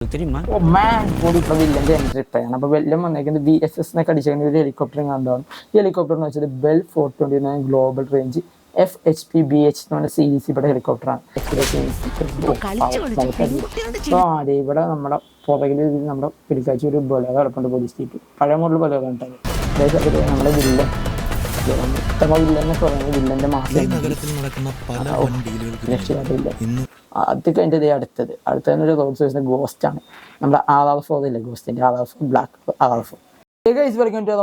Oh man, കൂടി ഇപ്പോൾ വില്ലൻ്റെ entry ഇപ്പോഴാണ്. അപ്പോൾ വില്ലൻ വന്നേക്കുന്നത് VSS എന്നൊക്കെ അടിച്ചുകൊണ്ട് ഒരു ഹെലികോപ്റ്റർ കണ്ടാണ്. ഈ ഹെലികോപ്റ്റർ എന്ന് വെച്ചാൽ ബെൽ 429 ഗ്ലോബൽ റേഞ്ച് FHP-BH എന്ന് പറഞ്ഞ സീരീസ് ഇവിടെ ഹെലികോപ്റ്ററാണ്. അപ്പോൾ അതെ ഇവിടെ നമ്മുടെ പുറകിൽ നമ്മുടെ പിടിക്കാച്ച ഒരു ബലക കിടപ്പുണ്ട് പോലീസ് ജീപ്പ്. പഴയ മോഡൽ ബലക കണ്ടത്. അതായത് നമ്മുടെ വില്ലൻ വില്ലനെ പറയുന്നത് വില്ലന്റെ മാസം രക്ഷയില്ല. അത് കഴിഞ്ഞിട്ട് അടുത്തതിനൊരു റോഡ് സൈസിന്റെ ഗോസ്റ്റ് ആണ്. നമ്മുടെ RR4 ഇല്ലേ, ഗോസ്റ്റിന്റെ RR4 black RR4.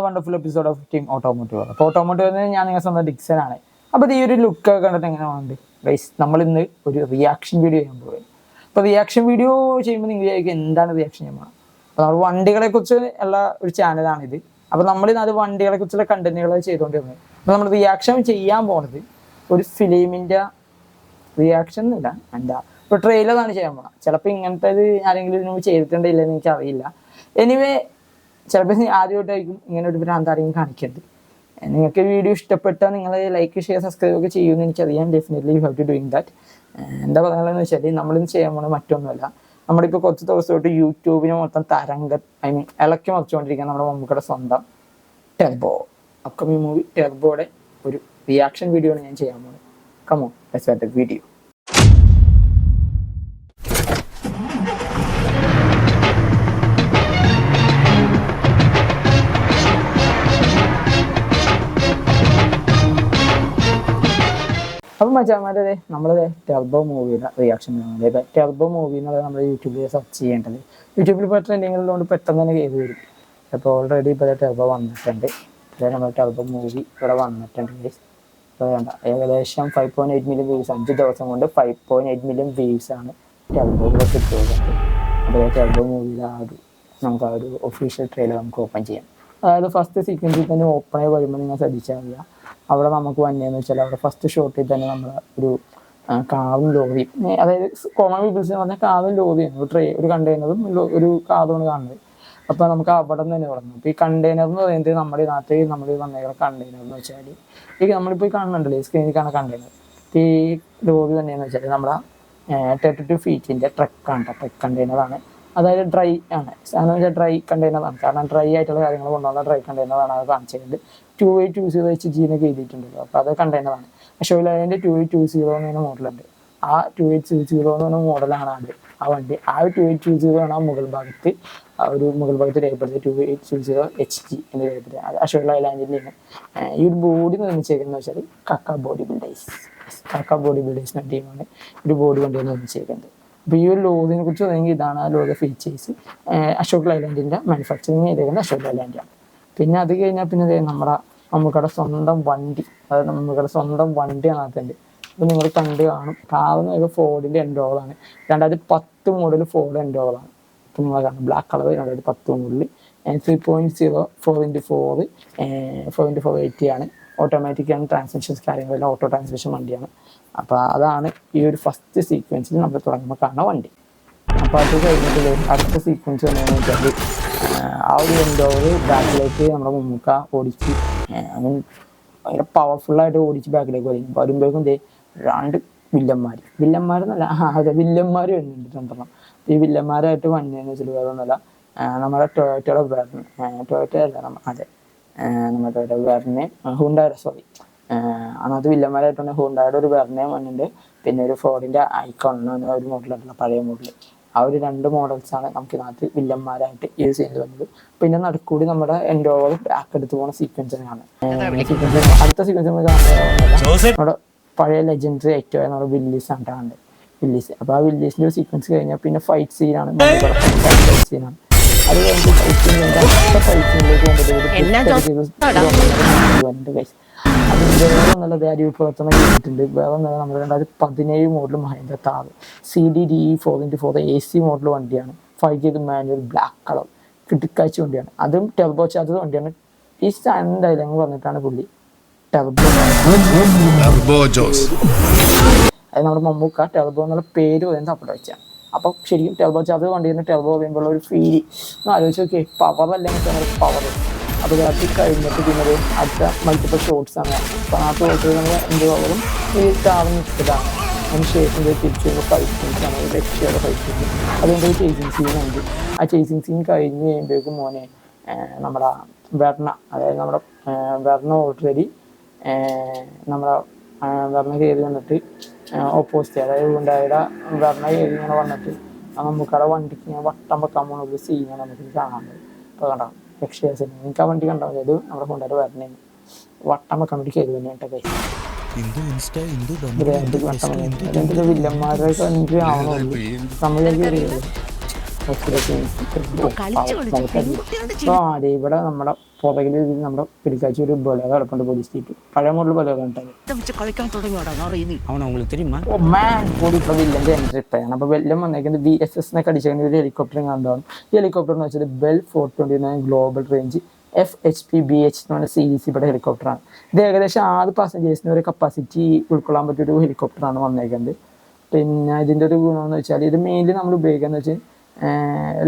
Wonderful episode of team automotive. അപ്പോൾ ഓട്ടോമോട്ടീവ് ഞാൻ നിങ്ങൾ സ്വന്തം ഡിക്സൺ ആണ്. അപ്പോൾ ഈ ഒരു ലുക്ക് കണ്ടിട്ട് എങ്ങനെ വേണ്ട ഗൈസ്, നമ്മൾ ഇന്ന് ഒരു റിയാക്ഷൻ വീഡിയോ ചെയ്യാൻ പോകുന്നത്. അപ്പോൾ റിയാക്ഷൻ വീഡിയോ ചെയ്യുമ്പോൾ നിങ്ങൾ വിചാരിക്കും എന്താണ് റിയാക്ഷൻ ചെയ്യുമ്പോൾ. അപ്പോൾ നമ്മൾ വണ്ടികളെ കുറിച്ച് ഉള്ള ഒരു ചാനലാണിത്. അപ്പോൾ നമ്മളിന്ന് അത് വണ്ടികളെ കുറിച്ചുള്ള കണ്ടന്റുകൾ ചെയ്തുകൊണ്ടിരുന്നത്. അപ്പോൾ നമ്മൾ റിയാക്ഷൻ ചെയ്യാൻ പോകുന്നത് ഒരു ഫിലിമിൻ്റെ റിയാക്ഷൻ എന്നില്ല, എന്താ ഇപ്പോൾ ട്രെയിലറാണ് ചെയ്യാൻ പോകണം. ചിലപ്പോൾ ഇങ്ങനത്തെ ആരെങ്കിലും ഇതിന് ചെയ്തിട്ടുണ്ടില്ലെന്ന് എനിക്ക് അറിയില്ല. എനിവേ ചിലപ്പോൾ ആദ്യമായിട്ടായിരിക്കും ഇങ്ങനെ ഒരു ഭ്രാന്താരെയും കാണിക്കുന്നത്. നിങ്ങൾക്ക് വീഡിയോ ഇഷ്ടപ്പെട്ടാൽ നിങ്ങൾ ലൈക്ക് ഷെയർ സബ്സ്ക്രൈബ് ഒക്കെ ചെയ്യുമെന്ന് എനിക്കറിയാം. Definitely you have to doing that. എന്താ പറയുകയെന്ന് വെച്ചാൽ നമ്മളിന്ന് ചെയ്യാൻ പോകുന്നത് മറ്റൊന്നുമല്ല. നമ്മളിപ്പോൾ കുറച്ച് ദിവസമായിട്ട് യൂട്യൂബിന് മൊത്തം ഇളക്കി മറിച്ചുകൊണ്ടിരിക്കുന്ന നമ്മുടെ മമ്മൂക്കയുടെ സ്വന്തം ടെർബോ അപ്കമിങ് മൂവി ടെർബോയുടെ ഒരു റിയാക്ഷൻ വീഡിയോ ആണ് ഞാൻ ചെയ്യാൻ പോകുന്നത്. Come on, let's start the video. അപ്പോൾ മച്ചാമാരെ നമ്മളത് ടെർബോ മൂവിയുടെ റിയാക്ഷൻ കാണുന്നത്. ടെർബോ മൂവി എന്നുള്ളത് നമ്മൾ യൂട്യൂബിൽ സെർച്ച് ചെയ്യേണ്ടത്. യൂട്യൂബിൽ ഇപ്പോൾ ട്രെൻഡിങ്ങുള്ളതുകൊണ്ട് പെട്ടെന്ന് തന്നെ കയറി വരും. അപ്പോൾ ഓൾറെഡി ഇപ്പോൾ ടെർബോ വന്നിട്ടുണ്ട്. നമ്മൾ ടെർബോ മൂവി ഇവിടെ വന്നിട്ടുണ്ട്. വേണ്ട ഏകദേശം 5.8 മില്യൺ വ്യൂസ് 5 ദിവസം കൊണ്ട് 5.8 മില്യൺ വ്യൂസ് ആണ് ടെർബോയിലൊക്കെ കിട്ടുന്നത്. അപ്പോൾ ടെർബോ മൂവിയിലെ നമുക്ക് ആ ഒരു ഒഫീഷ്യൽ ട്രെയിലർ നമുക്ക് ഓപ്പൺ ചെയ്യാം. അതായത് ഫസ്റ്റ് സീക്വൻസിൽ തന്നെ ഓപ്പണായി വരുമ്പോൾ നിങ്ങൾ ശ്രദ്ധിച്ചാൽ മതി. അവിടെ നമുക്ക് വന്നതെന്ന് വെച്ചാൽ അവിടെ ഫസ്റ്റ് ഷോട്ടിൽ തന്നെ നമ്മൾ ഒരു കാറും ലോറിയും, അതായത് കോമൺ പീപ്പിൾസ് എന്ന് പറഞ്ഞാൽ കാറും ലോറിയാണ്, ഒരു കണ്ടെയ്നറും ഒരു കാറുമാണ് കാണുന്നത്. അപ്പോൾ നമുക്ക് അവിടെ നിന്ന് തന്നെ തുടങ്ങും. അപ്പോൾ ഈ കണ്ടെയ്നർ എന്ന് പറയുന്നത് നമ്മുടെ നാട്ടിൽ നമ്മൾ വന്നേക്കുന്ന കണ്ടെയ്നർ എന്ന് വെച്ചാൽ ഈ നമ്മളിപ്പോൾ കാണുന്നുണ്ടല്ലോ സ്ക്രീനിൽ കാണുന്ന കണ്ടെയ്നർ. ഈ ലോറി തന്നെയെന്ന് വെച്ചാൽ നമ്മുടെ 32 ഫീറ്റിൻ്റെ ട്രക്കാണ്. ട്രക്ക് കണ്ടെയ്നറാണ്. അതായത് ഡ്രൈ ആണ് സാധനം വെച്ചാൽ ഡ്രൈ കണ്ടെയ്നറാണ്. കാരണം ഡ്രൈ ആയിട്ടുള്ള കാര്യങ്ങൾ കൊണ്ടുവന്ന ഡ്രൈ കണ്ടെയ്നറാണ് അത് കാണിച്ചിട്ടുണ്ട്. 2820 എന്നൊക്കെ എഴുതിയിട്ടുണ്ടല്ലോ. അപ്പോൾ അത് കണ്ടെയ്നറാണ്. അശോക് ലേലൻ്റെ 2820 എന്ന് പറഞ്ഞ മോഡലുണ്ട്. ആ 2820 എന്ന് പറഞ്ഞ മോഡലാണ് അത് ആ വണ്ടി. ആ ഒരു 2820 ആണ് ആ മുകൾ ഭാഗത്ത് രേഖപ്പെടുത്തിയത് 2820 HG എന്ന് രേഖപ്പെടുത്തി. അത് അശോക് ലൈലാൻഡിൻ്റെയാണ്. ഈ ഒരു ബോഡി നിർമ്മിച്ചേക്കുന്നത് വെച്ചാൽ കാക്ക ബോഡി ബിൽഡേഴ്സിൻ്റെ ടീമാണ് ഒരു ബോഡി വണ്ടി നിർമ്മിച്ചേക്കുന്നത്. അപ്പോൾ ഈ ഒരു ലോറിനെ കുറിച്ച് പറയുമെങ്കിൽ ഇതാണ് ആ ലോറിയുടെ ഫീച്ചേഴ്സ്. അശോക് ലൈലാൻഡിൻ്റെ മാനുഫാക്ചറിങ് ചെയ്തേക്കുന്നത് അശോക് ലൈലാൻഡാണ്. പിന്നെ അത് കഴിഞ്ഞാൽ പിന്നെ നമ്മുടെ നമുക്കടെ സ്വന്തം വണ്ടി, അതായത് നമുക്കടെ സ്വന്തം വണ്ടിയാണ് അതുണ്ട്. അപ്പോൾ നിങ്ങൾ കണ്ട് കാണും. കാറുന്ന ഫോർഡിൻ്റെ എൻഡോളാണ്. 2010 മോഡൽ ഫോർഡ് എൻഡോളാണ്. അപ്പോൾ നിങ്ങൾ കാണും ബ്ലാക്ക് കളർ 2010 മോഡൽ 3.0 4x4 80 ആണ്. ഓട്ടോമാറ്റിക് ആണ്. ട്രാൻസ്മിഷൻസ് കാര്യങ്ങളെല്ലാം ഓട്ടോ ട്രാൻസ്മിഷൻ വണ്ടിയാണ്. അപ്പോൾ അതാണ് ഈ ഒരു ഫസ്റ്റ് സീക്വൻസിൽ നമ്മൾ തുടങ്ങുമ്പോൾ കാണുന്ന വണ്ടി. അപ്പോൾ അത് കഴിഞ്ഞിട്ട് അടുത്ത സീക്വൻസ് എന്താണെന്ന് വെച്ചാൽ ആ ഒരു എൻഡോവർ ബാക്കിലേക്ക് നമ്മുടെ മമ്മൂക്ക ഓടിച്ച് ഭയങ്കര പവർഫുള്ളായിട്ട് ഓടിച്ച് ബാക്കിലേക്ക് വരുമ്പോഴേക്കും രണ്ട് വില്ലന്മാരെന്നല്ല വില്ലന്മാർ വരുന്നുണ്ട് രണ്ടെണ്ണം. ഈ വില്ലന്മാരായിട്ട് വന്നതെന്ന് വെച്ചാൽ വേറെ ഒന്നുമല്ല, നമ്മുടെ ടൊയോട്ടയുടെ വെർണെ അതിനകത്ത് വില്ലന്മാരായിട്ടുണ്ട്. ഹുണ്ടായുടെ ഒരു വെർണയും വന്നിട്ടുണ്ട്. പിന്നെ ഒരു ഫോർഡിൻ്റെ ഐക്കോൺ ഒരു മോഡലുണ്ടല്ലോ, പഴയ മോഡൽ. ആ ഒരു 2 മോഡൽസാണ് നമുക്ക് ഇതിനകത്ത് വില്ലന്മാരായിട്ട് യൂസ് ചെയ്ത് വന്നത്. പിന്നെ നടുക്കൂടി നമ്മുടെ എൻഡോവർ ബാക്ക് എടുത്ത് പോകുന്ന സീക്വൻസ് തന്നെയാണ്. അടുത്ത സീക്വൻസ് നമ്മൾ കാണുന്നത് നമ്മുടെ പഴയ ലെജൻഡറി ഏറ്റവും നമ്മുടെ വില്ലീസ് ആണ് കാണുന്നത്. വില്ലീസ്. അപ്പോൾ ആ വില്ലീസിൻ്റെ ഒരു സീക്വൻസ് കഴിഞ്ഞാൽ പിന്നെ ഫൈറ്റ് സീനാണ്. ഫൈറ്റ് സീനാണ്. അത് കഴിഞ്ഞിട്ട് ഫൈറ്റ് സീനിലേക്ക് വന്നിട്ട് അതിൻ്റെ വേറെന്നുള്ളത് അരിവിപ്രവർത്തനം ചെയ്തിട്ടുണ്ട്. വേറെ ഒന്നല്ല നമ്മുടെ 2017 model Mahindra Thar CDDE 4x4 AC model വണ്ടിയാണ്. 5 ഗിയർ മാനുവൽ ബ്ലാക്ക് കളർ കിട്ടിക്കാഴ്ച വണ്ടിയാണ്. അതും ടെർബോ ചാർജ് വണ്ടിയാണ്. ഈ സ്റ്റാൻഡ് ഡയലോഗ് പറഞ്ഞിട്ടാണ് പുള്ളി ടെർബോ അത് നമ്മുടെ മമ്മൂക്ക ടെർബോ എന്നുള്ള പേര് പറയുന്നത് അവിടെ വെച്ചാണ്. അപ്പോൾ ശരിക്കും ടെർബോ ചാർജ് വണ്ടിയിൽ നിന്ന് ടെർബോ പറയുമ്പോൾ ഒരു ഫീൽ ആലോചിച്ച് നോക്കിയേ. പവർ അല്ലെങ്കിൽ പവർ അത് അത് കഴിഞ്ഞിട്ട് പിന്നെ അടുത്ത മൾട്ടിപ്പിൾ ഷോട്ട്സ് ആണ്. അപ്പോൾ ആ ഷോട്ട് നമ്മൾ എന്ത് പവറും ഈ കാറിന് ഇഷ്ടമാണ്. അതിന് ശേഷം തിരിച്ചു ഫൈറ്റ് സീൻസാണ് രക്ഷയുടെ ഫൈറ്റ് സീൻസ്. അതുകൊണ്ട് ഒരു ചേസിങ് സീനുണ്ട്. ആ ചേസിങ് സീൻ കഴിഞ്ഞ് കഴിയുമ്പോഴേക്കും മോനെ നമ്മുടെ വെർണ, അതായത് നമ്മുടെ വെർണ ഓൾറെഡി നമ്മുടെ വെർണ കയറി വന്നിട്ട് ഓപ്പോസിറ്റ്, അതായത് ഉണ്ടായുടെ വെർണ കയറി ഇങ്ങനെ വന്നിട്ട് നമുക്കടെ വണ്ടിക്ക് ഇങ്ങനെ വട്ടം വെക്കാൻ പോകുന്ന ഒരു സീനാണ് നമുക്ക് കാണാറുണ്ട്. ഇപ്പോൾ കണ്ടാവും രക്ഷയ സിനിമ. എനിക്ക് ആ വണ്ടി കണ്ടാൽ അത് നമ്മുടെ കൊണ്ടുവരെ വെർണയാണ് വട്ടം വെക്കാൻ വേണ്ടി കയറി തന്നെയായിട്ട് കൈ വില്ലന്മാരൊക്കെ എനിക്ക് ആവണമല്ലോ നമ്മളിലേക്ക് ഇവിടെ നമ്മുടെ പുറകിൽ നമ്മുടെ പിടിക്കാച്ച ഒരു ബലക കിടപ്പുണ്ട് പോലീസ് സ്റ്റേറ്റ്, പഴയ മോഡൽ ബലക വില്ലന്റെ എൻട്രി ഇട്ടാണ്. അപ്പൊ വെല്ലം വന്നേക്കുന്നത് VSS അടിച്ചേക്കുന്ന ഒരു ഹെലികോപ്റ്റർ കണ്ടാണ്. ഈ ഹെലികോപ്റ്റർ എന്ന് വെച്ചാൽ ബെൽ 429 ഗ്ലോബൽ റേഞ്ച് FHP-BH എന്ന് പറഞ്ഞ സീരീസ് ഇവിടെ ഹെലികോപ്റ്ററാണ്. ഇത് ഏകദേശം 6 പാസഞ്ചേഴ്സിന് ഒരു കപ്പാസിറ്റി ഉൾക്കൊള്ളാൻ പറ്റിയൊരു ഹെലികോപ്റ്ററാണ് വന്നേക്കുന്നത്. പിന്നെ ഇതിൻ്റെ ഒരു ഗുണമെന്ന് വെച്ചാൽ ഇത് മെയിൻലി നമ്മൾ ഉപയോഗിക്കുന്നത് വെച്ചാൽ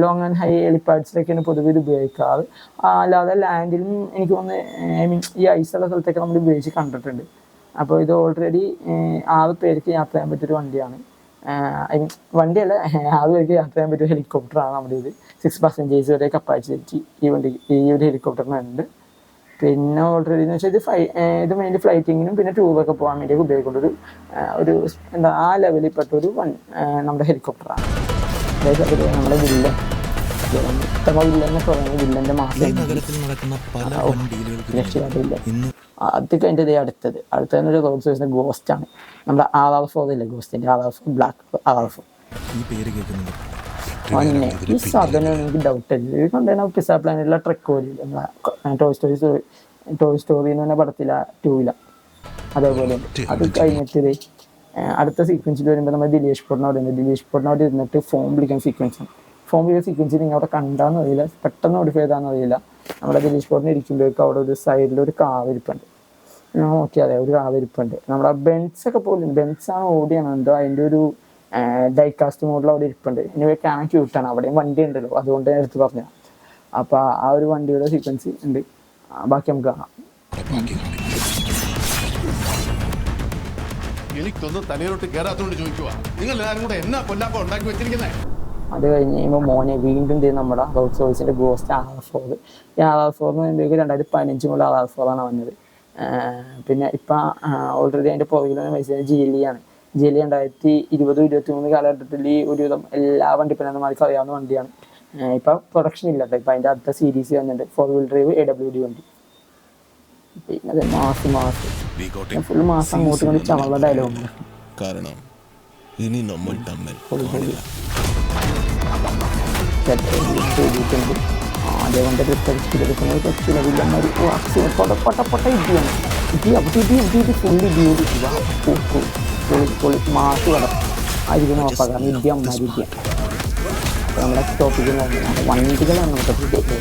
ലോങ് ആൻഡ് ഹൈ ഹെലിപ്പാഡ്സിലൊക്കെയാണ് പൊതുവെ ഇത് ഉപയോഗിക്കാറ്. അല്ലാതെ ലാൻഡിലും എനിക്ക് തോന്നുന്നു ഈ ഐസുള്ള സ്ഥലത്തൊക്കെ നമ്മൾ ഉപയോഗിച്ച് കണ്ടിട്ടുണ്ട്. അപ്പോൾ ഇത് ഓൾറെഡി 6 പേർക്ക് യാത്ര ചെയ്യാൻ പറ്റിയൊരു വണ്ടിയാണ്. വണ്ടിയല്ല, 6 പേർക്ക് യാത്ര ചെയ്യാൻ പറ്റിയ ഹെലികോപ്റ്ററാണ് നമ്മുടെ ഇത്. 6 പാസഞ്ചേഴ്സ് വരെ കപ്പാസിറ്റി ഈ ഒരു ഹെലികോപ്റ്ററിനുണ്ട്. പിന്നെ ഓൾറെഡി എന്ന് വെച്ചാൽ ഇത് മെയിൻലി ഫ്ലൈറ്റിങ്ങിനും പിന്നെ ടൂറൊക്കെ പോകാൻ വേണ്ടിയൊക്കെ ഉപയോഗിക്കുന്ന ഒരു എന്താ ആ ലെവലിൽ പെട്ട ഒരു നമ്മുടെ ഹെലികോപ്റ്ററാണ്. അതായത് അത് നമ്മുടെ വില്ലൻ വില്ലെന്ന് പറയുന്നത് വില്ലന്റെ മാസം രക്ഷയില്ല. അത് കഴിഞ്ഞിട്ട് അടുത്തതിനൊരു റോഡ് സോഴ്സിന്റെ ഗോസ്റ്റ് ആണ്. നമ്മുടെ RR4 ഇല്ലേ, ഗോസ്റ്റിന്റെ RR4 ബ്ലാക്ക് RR4. ഈ സാധനം എനിക്ക് ഡൗട്ട് ഇല്ല. ഇത് കണ്ടു പിസ്സ പ്ലാനറ്റിലെ ട്രക്ക് പോലെ ടോയ് സ്റ്റോറി എന്ന് പറഞ്ഞ പടത്തില 2 അതേപോലെ. അത് കഴിഞ്ഞിട്ട് അടുത്ത സീക്വൻസിൽ വരുമ്പോൾ നമ്മൾ ദിലീഷ് പൊട്നോട് ഇരുന്നിട്ട് ഫോം വിളിക്കുന്ന സീക്വൻസാണ്. ഫോം വിളിക്കുന്ന സീക്വൻസിൽ നിങ്ങൾ അവിടെ കണ്ടാന്ന് അറിയില്ല, പെട്ടെന്ന് മോഡിഫൈ ചെയ്താന്ന് അറിയില്ല. നമ്മുടെ ദിലീഷ് പൊട്ന ഇരിക്കുമ്പോഴേക്കും അവിടെ ഒരു സൈഡിൽ ഒരു കാവിരിപ്പുണ്ട്. നോക്കിയാൽ ഒരു കാവിരിപ്പുണ്ട്. നമ്മുടെ ബെൻസൊക്കെ പോലും ബെൻസാണ് ഓടിയാണ് എന്തോ അതിൻ്റെ ഒരു ഡൈകാസ്റ്റ് മോഡിൽ അവിടെ ഇരിപ്പുണ്ട്. ഇനി കാണാൻ ക്യൂട്ടാണ്. അവിടെയും വണ്ടി ഉണ്ടല്ലോ, അതുകൊണ്ട് ഞാൻ എടുത്ത് പറഞ്ഞതാണ്. അപ്പോൾ ആ ഒരു വണ്ടിയുടെ സീക്വൻസ് ഉണ്ട്. ബാക്കി നമുക്ക് കാണാം. എനിക്കൊന്നും തലയിലോട്ട് കയറാത്തോണ്ട് ചോദിക്കുക, നിങ്ങൾ എല്ലാവരും കൂടെ എന്നാ കൊല്ലാപ്പ ഉണ്ടാക്കി വെച്ചിരിക്കുന്നത്. അത് കഴിഞ്ഞ് കഴിയുമ്പോൾ മോനെ വീണ്ടും നമ്മുടെ റോഡ് സോഴ്സിന്റെ ഗോസ്റ്റ് RR4. ഈ RR4 എന്ന് പറയുമ്പോഴേക്കും 2015 മുതൽ RR4 വന്നത്. പിന്നെ ഇപ്പം ഓൾറെഡി അതിൻ്റെ പുറകിൽ മെസ്സേജ് GLE. GLE 2020-2023 കാലഘട്ടത്തിൽ ഒരുവിധം എല്ലാ വണ്ടിപ്പനന്മാർക്കും അറിയാവുന്ന വണ്ടിയാണ്. ഇപ്പം പ്രൊഡക്ഷൻ ഇല്ല. ഇപ്പം അതിൻ്റെ അടുത്ത സീരീസ് വന്നിട്ടുണ്ട് 4-wheel drive AWD വണ്ടി. പിന്നെ മാസം ഫുൾ മാസം അങ്ങോട്ട് കൊണ്ട് ചവള്ള ഡയലോഗ്. കാരണം ഇനി നമ്മൾ അതേകൊണ്ട് മാസ് കടം ആയിരിക്കും നോക്കാം. വിദ്യ അമ്മാരിദ്യ നമ്മുടെ ടോപ്പിക്ക് നോക്കുന്നത് വണ്ടികളാണ് നമുക്ക്.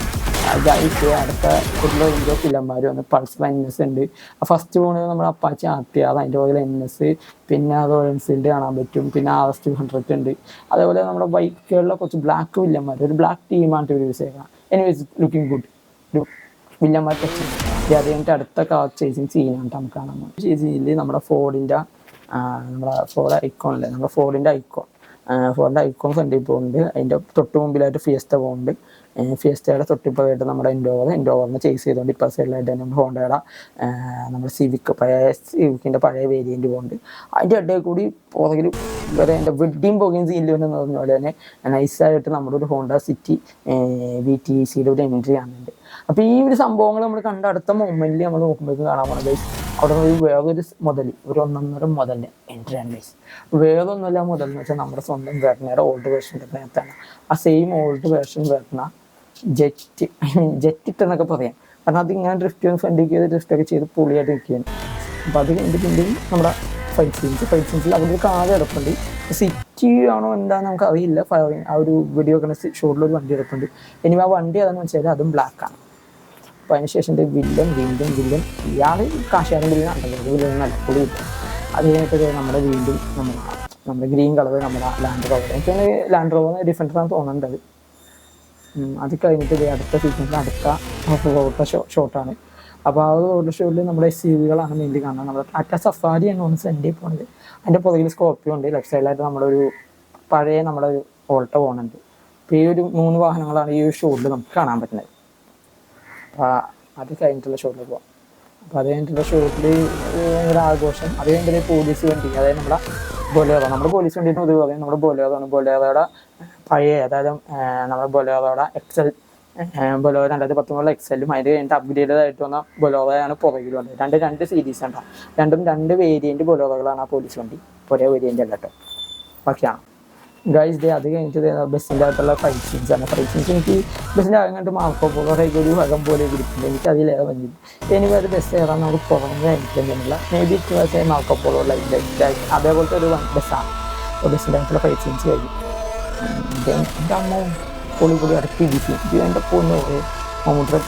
അതായിട്ട് അടുത്ത ഒരു ഫിലന്മാർ വന്ന് പൾസർ NS ഉണ്ട്. ഫസ്റ്റ് പോകുന്നത് നമ്മുടെ അപ്പാച്ചി RTR, അതിൻ്റെ പോലെ NS, പിന്നെ റോയൽ എൻഫീൽഡ് കാണാൻ പറ്റും. പിന്നെ RS200 ഉണ്ട്. അതേപോലെ നമ്മുടെ ബൈക്കുകളിലെ കുറച്ച് ബ്ലാക്ക് വില്ലന്മാർ, ഒരു ബ്ലാക്ക് ടീമാണ് ഇവർ യൂസ് ചെയ്യുക. എനിവേസ് ലുക്കിംഗ് ഗുഡ് ഒരു വില്ലന്മാർ ടച്ച്. അത് കഴിഞ്ഞിട്ട് അടുത്ത കാർ ചേസിങ് സീനാണ് നമുക്ക് കാണാൻ പോകുന്നത്. ചേസിങ്ങിൽ നമ്മുടെ ഫോർഡിൻ്റെ ഫോർഡിൻ്റെ ഐക്കോൺ ഫ്രണ്ടിൽ പോകുന്നുണ്ട്. അതിൻ്റെ തൊട്ട് മുമ്പിലായിട്ട് ഫിയസ്റ്റ പോകുന്നുണ്ട്. ഫിയസ്റ്റയുടെ തൊട്ടിപ്പോയിട്ട് നമ്മുടെ ഇൻഡോവറിനെ ചേസ് ചെയ്തുകൊണ്ട് ഇപ്പോൾ സൈഡിലായിട്ട് തന്നെ ഹോണ്ടയുടെ നമ്മുടെ സിവിക്കിൻ്റെ പഴയ വേരിയൻറ്റ് പോകുന്നുണ്ട്. അതിൻ്റെ ഇടയിൽ കൂടി പുറകിൽ വരെ എൻ്റെ വെഡ്ഡിങ് പോകുന്ന സീനിൽ എന്ന് പറഞ്ഞ പോലെ തന്നെ നൈസായിട്ട് നമ്മുടെ ഒരു ഹോണ്ട സിറ്റി VTCയുടെ ഒരു എൻട്രി കാണുന്നുണ്ട്. അപ്പോൾ ഈ ഒരു സംഭവങ്ങൾ നമ്മൾ കണ്ട അടുത്ത മൊമെന്റിൽ നമ്മൾ നോക്കുമ്പോഴേക്കും കാണാൻ പോകുന്നത് അവിടെ വേറൊരു മുതൽ ഒരു 1.5 മുതലിൻ്റെ എൻട്രിയാണ് ഗൈസ്. വേറൊന്നുമല്ല മുതൽ എന്ന് വെച്ചാൽ നമ്മുടെ സ്വന്തം വെർണയുടെ ഓൾഡ് വേർഷൻ്റെ നേരത്താണ്. ആ സെയിം ഓൾഡ് വേർഷൻ വെർണ ജെറ്റ് ഇട്ടെന്നൊക്കെ പറയാം. കാരണം അതിങ്ങനെ ഡ്രിഫ്റ്റൊക്കെ ചെയ്ത് പൊളിയായിട്ട് നിൽക്കുകയാണ്. അപ്പോൾ അത് കഴിഞ്ഞിട്ടുണ്ടെങ്കിൽ നമ്മുടെ ഫൈറ്റ് സീൻസിൽ അതിൻ്റെ കാറ് കിടപ്പുണ്ട്. സിറ്റി ആണോ എന്താണെന്ന് നമുക്ക് അറിയില്ല. ആ ഒരു വീഡിയോ ഒക്കെ ഷോട്ടിലൊരു വണ്ടി കിടപ്പുണ്ട്. ഇനി ആ വണ്ടി അതെന്ന് വെച്ചാൽ അതും ബ്ലാക്കാണ്. അപ്പോൾ അതിനുശേഷം വില്ലൻ ഇയാൾ കാശാരൻ വില്ലൻ നല്ല പൊളി. അത് കഴിഞ്ഞിട്ട് നമ്മുടെ വീണ്ടും നമ്മുടെ ഗ്രീൻ കളർ നമ്മുടെ ലാൻഡ് റോവർ. എനിക്കാണ് ലാൻഡ് റോവർ ഡിഫറൻസാണ് തോന്നുന്നുണ്ട്. അത് കഴിഞ്ഞിട്ട് അടുത്ത സീക്വൻസിൽ അടുത്ത ഷോട്ടാണ്. അപ്പോൾ ആ റോഡ് ഷോയിൽ നമ്മുടെ SUV-കളാണ് മെയിൻലി കാണുന്നത്. നമ്മുടെ ടാറ്റ സഫാരിയാണ് ഒന്ന് സെൻഡിൽ പോകുന്നത്. അതിൻ്റെ പുറകിൽ സ്കോർപ്പിയോ ഉണ്ട്. ലെഫ്റ്റ് സൈഡിലായിട്ട് നമ്മളൊരു പഴയ നമ്മുടെ ഒരു ഓൾട്ടോ പോകുന്നുണ്ട്. അപ്പോൾ ഈ ഒരു 3 വാഹനങ്ങളാണ് ഈ ഒരു ഷോയിൽ നമുക്ക് കാണാൻ പറ്റുന്നത്. അപ്പോൾ അത് കഴിഞ്ഞിട്ടുള്ള ഷോട്ടിൽ പോകാം. അപ്പോൾ അത് കഴിഞ്ഞിട്ടുള്ള ഷോട്ടിൽ ഒരു ആഘോഷം. അത് കഴിഞ്ഞിട്ട് പോലീസ് വണ്ടി, അതായത് നമ്മുടെ ബൊലേറോ, നമ്മുടെ പോലീസ് വണ്ടിയുടെ ഇത് പറയും നമ്മുടെ ബൊലേറോയാണ്. ബൊലേറോയുടെ പഴയ, അതായത് നമ്മുടെ ബൊലേറോയുടെ XL, ബൊലേറോ 2019 XL-ഉം അതിന് കഴിഞ്ഞിട്ട് അപ്ഗ്രേഡഡ് ആയിട്ട് വന്ന ബൊലേറോയാണ് പുറകിൽ വന്നത്. രണ്ട് സീരീസ് ഉണ്ടാവും. രണ്ടും 2 വേരിയൻറ്റ് ബൊലേറോകളാണ് ആ പോലീസ് വണ്ടി. ഒരേ വേരിയൻ്റ് അല്ല കേട്ടോ, ബാക്കിയാണ് ഗൈസ്. ഡേ അത് കഴിഞ്ഞിട്ട് ബസ്സിൻ്റെ അകത്തുള്ള ഫൈറ്റ് സീൻസ് ആണ്. ഫൈറ്റ് സീൻസ് എനിക്ക് ബസ്സിൻ്റെ അകം കണ്ട് മാർക്കോ പോലോ ഒരു അകം പോലെ ഇരിക്കുന്നത് എനിക്ക് അതിലേറെ വന്നില്ല. ഇനി വേറെ ബസ് കയറാൻ നമുക്ക് പുറമെ എനിക്കുന്നില്ല. മേ ബി മാർക്കോ പോലോ അതേപോലത്തെ ഒരു ബസ്സാണ്. അപ്പോൾ ബസ്സിൻ്റെ അകത്തുള്ള ഫൈറ്റ് സീൻസ് കഴിഞ്ഞു. എൻ്റെ അമ്മ പൊളി ഇടയ്ക്ക് ഇടിച്ചു എൻ്റെ പൊന്നു മമ്മൂട്ടിയുടെ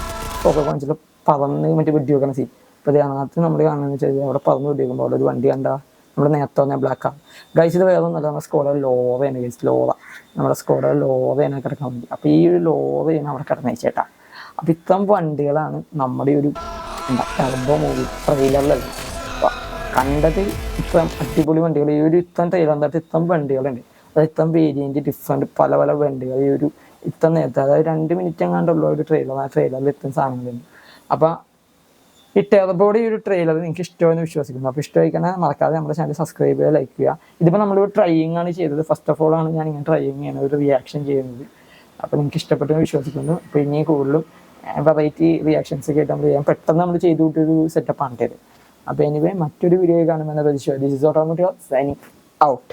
പുറകെ കാണിച്ചിട്ട് പറന്ന് മറ്റേ വെടി വെക്കുന്ന സീൻ. അപ്പോൾ അതിനകത്ത് നമ്മൾ കാണുന്നത് വെച്ചാൽ അവിടെ പറന്ന് വെടി വെക്കുമ്പോൾ അവിടെ ഒരു വണ്ടി കണ്ടാൽ നമ്മുടെ നേരത്തെ വന്ന ബ്ലാക്കാണ്. ഗൈസ് ഇത് വേറെ ഒന്നല്ല, നമ്മുടെ സ്കോഡ ലോവയാണ്. ഗൈസ് ലോവ, നമ്മുടെ സ്കോഡ ലോവയാണ് കിടക്കാൻ വേണ്ടി. അപ്പോൾ ഈ ഒരു ലോവയാണ് അവിടെ കിടന്നേച്ചേട്ടാ. അപ്പോൾ ഇത്തരം വണ്ടികളാണ് നമ്മുടെ ഒരു ടർബോ മൂവി ട്രെയിലറിലല്ല കണ്ടത്. ഇത്തരം അടിപൊളി വണ്ടികൾ ഈ ഒരു ഇത്തരം ട്രെയിലർ എന്താ ഇത്തരം വണ്ടികളുണ്ട്. അതായത് ഇത്തരം വേരിയൻറ്റ് ഡിഫറെൻറ്റ് പല വണ്ടികൾ ഈ ഒരു ഇത്തരം നേരത്തെ, അതായത് 2 മിനിറ്റ് എങ്ങാണ്ടുള്ള ഒരു ട്രെയിലർ. ആ ട്രെയിലറിൽ ഇത്തരം സാധനങ്ങളുണ്ട്. അപ്പോൾ ഈ ടെർബോയുടെ ഈ ഒരു ട്രെയിലർ നിങ്ങൾക്ക് ഇഷ്ടമെന്ന് വിശ്വസിക്കുന്നു. അപ്പോൾ ഇഷ്ടമായിക്കണേ മറക്കാതെ നമ്മുടെ ചാനൽ സബ്സ്ക്രൈബ് ചെയ്യുക, ലൈക്ക് ചെയ്യുക. ഇതിപ്പോൾ നമ്മളൊരു ട്രൈയിങ് ആണ് ചെയ്തത്. ഫസ്റ്റ് ഓഫ് ഓൾ ആണ് ഞാൻ ഇങ്ങനെ ട്രൈയിങ് ചെയ്യുന്നത്, ഒരു റിയാക്ഷൻ ചെയ്യുന്നത്. അപ്പോൾ നിങ്ങൾക്ക് ഇഷ്ടപ്പെട്ടെന്ന് വിശ്വസിക്കുന്നു. അപ്പോൾ ഇനി കൂടുതലും വെറൈറ്റി റിയാക്ഷൻസ് ഒക്കെ ആയിട്ട് നമ്മൾ ചെയ്യാം. പെട്ടെന്ന് നമ്മൾ ചെയ്തു കൂട്ടിയൊരു സെറ്റപ്പാണ് ഇത്. അപ്പോൾ എനിവേ മറ്റൊരു വീഡിയോ കാണുമെന്ന് പ്രതീക്ഷ. This is automotive signing out.